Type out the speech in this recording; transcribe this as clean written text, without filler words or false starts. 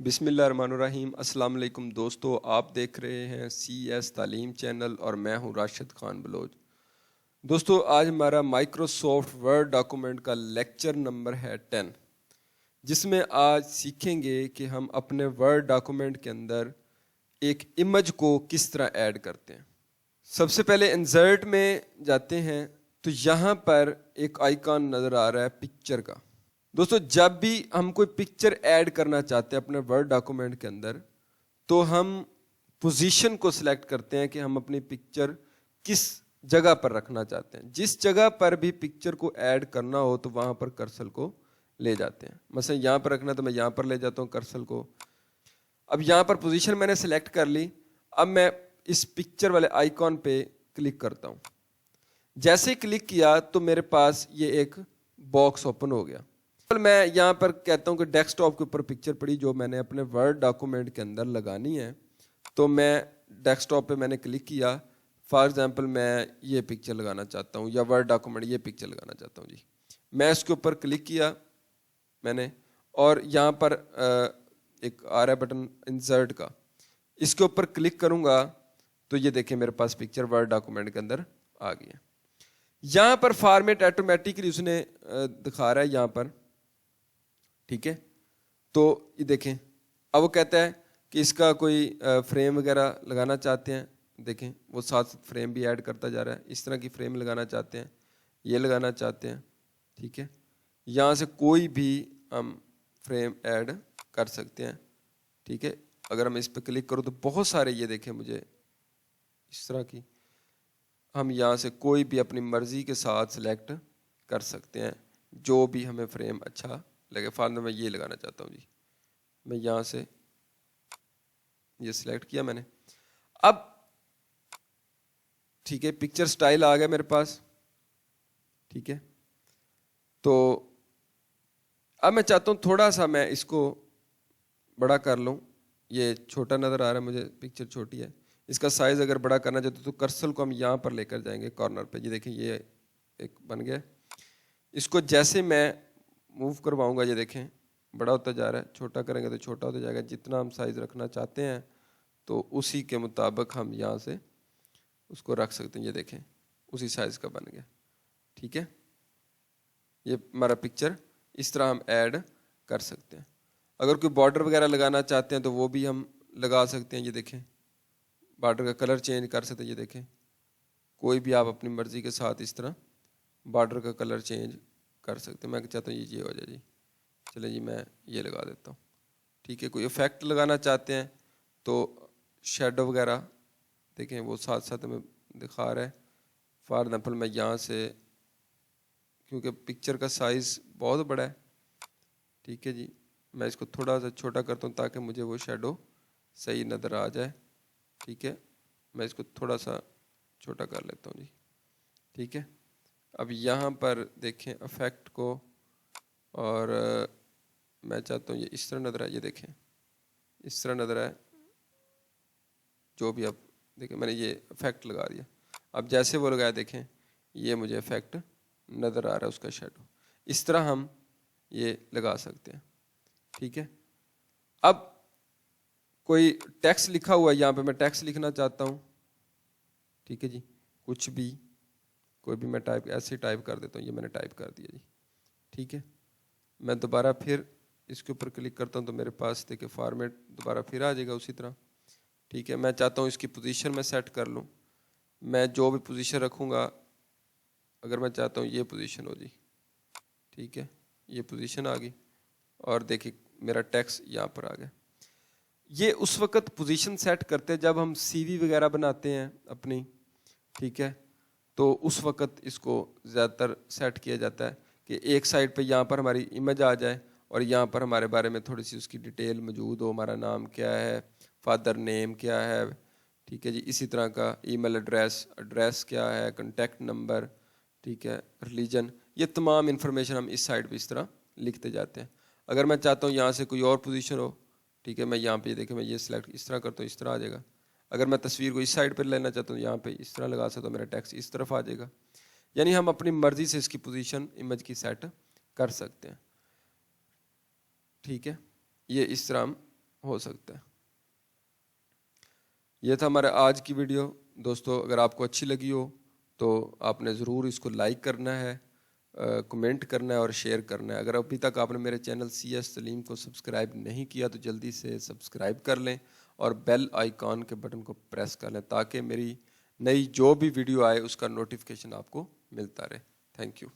بسم اللہ الرحمن الرحیم۔ السلام علیکم دوستو، آپ دیکھ رہے ہیں سی ایس تعلیم چینل اور میں ہوں راشد خان بلوچ۔ دوستو آج ہمارا مائکروسافٹ ورڈ ڈاکومنٹ کا لیکچر نمبر ہے 10، جس میں آج سیکھیں گے کہ ہم اپنے ورڈ ڈاکومنٹ کے اندر ایک امیج کو کس طرح ایڈ کرتے ہیں۔ سب سے پہلے انسرٹ میں جاتے ہیں تو یہاں پر ایک آئیکن نظر آ رہا ہے پکچر کا۔ دوستو جب بھی ہم کوئی پکچر ایڈ کرنا چاہتے ہیں اپنے ورڈ ڈاکومنٹ کے اندر تو ہم پوزیشن کو سلیکٹ کرتے ہیں کہ ہم اپنی پکچر کس جگہ پر رکھنا چاہتے ہیں۔ جس جگہ پر بھی پکچر کو ایڈ کرنا ہو تو وہاں پر کرسل کو لے جاتے ہیں۔ مثلا یہاں پر رکھنا تو میں یہاں پر لے جاتا ہوں کرسل کو۔ اب یہاں پر پوزیشن میں نے سلیکٹ کر لی، اب میں اس پکچر والے آئیکن پہ کلک کرتا ہوں۔ جیسے ہی کلک کیا تو میرے پاس یہ ایک باکس اوپن ہو گیا۔ میں یہاں پر کہتا ہوں کہ ڈیسک ٹاپ کے اوپر پکچر پڑی جو میں نے اپنے ورڈ ڈاکومنٹ کے اندر لگانی ہے، تو میں ڈیسک ٹاپ پہ میں نے کلک کیا۔ فار ایگزامپل میں یہ پکچر لگانا چاہتا ہوں، یا ورڈ ڈاکومنٹ یہ پکچر لگانا چاہتا ہوں جی۔ میں اس کے اوپر کلک کیا میں نے، اور یہاں پر ایک آ رہا ہے بٹن انسرٹ کا، اس کے اوپر کلک کروں گا تو یہ دیکھیں میرے پاس پکچر ورڈ ڈاکومنٹ کے اندر آ گئی ہے۔ یہاں پر فارمیٹ آٹومیٹکلی اس نے دکھا رہا ہے یہاں پر، ٹھیک ہے۔ تو یہ دیکھیں اب وہ کہتا ہے کہ اس کا کوئی فریم وغیرہ لگانا چاہتے ہیں، دیکھیں وہ ساتھ فریم بھی ایڈ کرتا جا رہا ہے۔ اس طرح کی فریم لگانا چاہتے ہیں، یہ لگانا چاہتے ہیں، ٹھیک ہے۔ یہاں سے کوئی بھی ہم فریم ایڈ کر سکتے ہیں، ٹھیک ہے۔ اگر ہم اس پہ کلک کروں تو بہت سارے یہ دیکھیں مجھے اس طرح کی، ہم یہاں سے کوئی بھی اپنی مرضی کے ساتھ سلیکٹ کر سکتے ہیں جو بھی ہمیں فریم اچھا لگے۔ فارم میں یہ لگانا چاہتا ہوں جی، میں یہاں سے یہ سلیکٹ کیا میں نے۔ اب ٹھیک ہے، پکچر سٹائل آ گیا میرے پاس، ٹھیک ہے۔ تو اب میں چاہتا ہوں تھوڑا سا میں اس کو بڑا کر لوں، یہ چھوٹا نظر آ رہا ہے مجھے، پکچر چھوٹی ہے۔ اس کا سائز اگر بڑا کرنا چاہتے تو کرسل کو ہم یہاں پر لے کر جائیں گے کارنر پہ، یہ دیکھیں یہ ایک بن گیا۔ اس کو جیسے میں موو کرواؤں گا یہ دیکھیں بڑا ہوتا جا رہا ہے، چھوٹا کریں گے تو چھوٹا ہوتا جائے گا۔ جتنا ہم سائز رکھنا چاہتے ہیں تو اسی کے مطابق ہم یہاں سے اس کو رکھ سکتے ہیں، یہ دیکھیں اسی سائز کا بن گیا، ٹھیک ہے۔ یہ ہمارا پکچر اس طرح ہم ایڈ کر سکتے ہیں۔ اگر کوئی بارڈر وغیرہ لگانا چاہتے ہیں تو وہ بھی ہم لگا سکتے ہیں، یہ دیکھیں بارڈر کا کلر چینج کر سکتے ہیں، یہ دیکھیں کوئی بھی آپ اپنی مرضی کے ساتھ اس طرح بارڈر کا کلر چینج کر سکتے ہیں۔ میں چاہتا ہوں یہ ہو جائے جی، چلے جی میں یہ لگا دیتا ہوں، ٹھیک ہے۔ کوئی افیکٹ لگانا چاہتے ہیں تو شیڈو وغیرہ دیکھیں وہ ساتھ ساتھ ہمیں دکھا رہا ہے۔ فار ایگزامپل میں یہاں سے، کیونکہ پکچر کا سائز بہت بڑا ہے، ٹھیک ہے جی، میں اس کو تھوڑا سا چھوٹا کرتا ہوں تاکہ مجھے وہ شیڈو صحیح نظر آ جائے، ٹھیک ہے۔ میں اس کو تھوڑا سا چھوٹا کر لیتا ہوں جی، ٹھیک ہے۔ اب یہاں پر دیکھیں افیکٹ کو، اور میں چاہتا ہوں یہ اس طرح نظر آئے، یہ دیکھیں اس طرح نظر آئے، جو بھی آپ دیکھیں میں نے یہ افیکٹ لگا دیا۔ اب جیسے وہ لگایا دیکھیں یہ مجھے افیکٹ نظر آ رہا ہے اس کا شیڈو، اس طرح ہم یہ لگا سکتے ہیں، ٹھیک ہے۔ اب کوئی ٹیکسٹ لکھا ہوا ہے، یہاں پہ میں ٹیکسٹ لکھنا چاہتا ہوں، ٹھیک ہے جی، کچھ بھی کوئی بھی میں ٹائپ ایسے ٹائپ کر دیتا ہوں، یہ میں نے ٹائپ کر دیا جی، ٹھیک ہے۔ میں دوبارہ پھر اس کے اوپر کلک کرتا ہوں تو میرے پاس دیکھیں فارمیٹ دوبارہ پھر آ جائے گا اسی طرح، ٹھیک ہے۔ میں چاہتا ہوں اس کی پوزیشن میں سیٹ کر لوں، میں جو بھی پوزیشن رکھوں گا، اگر میں چاہتا ہوں یہ پوزیشن ہو جی، ٹھیک ہے، یہ پوزیشن آ گئی، اور دیکھیں میرا ٹیکسٹ یہاں پر آ گیا۔ یہ اس وقت پوزیشن سیٹ کرتے جب ہم سی وی وغیرہ بناتے ہیں اپنی، ٹھیک ہے، تو اس وقت اس کو زیادہ تر سیٹ کیا جاتا ہے کہ ایک سائڈ پہ یہاں پر ہماری امیج آ جائے اور یہاں پر ہمارے بارے میں تھوڑی سی اس کی ڈیٹیل موجود ہو، ہمارا نام کیا ہے، فادر نیم کیا ہے، ٹھیک ہے جی، اسی طرح کا ای میل ایڈریس کیا ہے، کنٹیکٹ نمبر، ٹھیک ہے، ریلیجن، یہ تمام انفارمیشن ہم اس سائڈ پہ اس طرح لکھتے جاتے ہیں۔ اگر میں چاہتا ہوں یہاں سے کوئی اور پوزیشن ہو، ٹھیک ہے، میں یہاں پہ دیکھیں میں یہ سلیکٹ اس طرح کرتا ہوں، اس طرح آ جائے گا۔ اگر میں تصویر کو اس سائڈ پہ لینا چاہتا ہوں، یہاں پہ اس طرح لگا سکتا ہوں، میرا ٹیکسٹ اس طرف آ جائے گا۔ یعنی ہم اپنی مرضی سے اس کی پوزیشن امیج کی سیٹ کر سکتے ہیں، ٹھیک ہے۔ یہ اس طرح ہم ہو سکتا ہے. یہ تھا ہمارا آج کی ویڈیو. دوستو اگر آپ کو اچھی لگی ہو تو آپ نے ضرور اس کو لائک کرنا ہے, کمنٹ کرنا ہے اور شیئر کرنا ہے. اگر ابھی تک آپ نے میرے چینل سی ایس سلیم کو سبسکرائب نہیں کیا تو جلدی سے سبسکرائب کر لیں اور بیل آئیکن کے بٹن کو پریس کر لیں تاکہ میری نئی جو بھی ویڈیو آئے اس کا نوٹیفیکیشن آپ کو ملتا رہے. Thank you.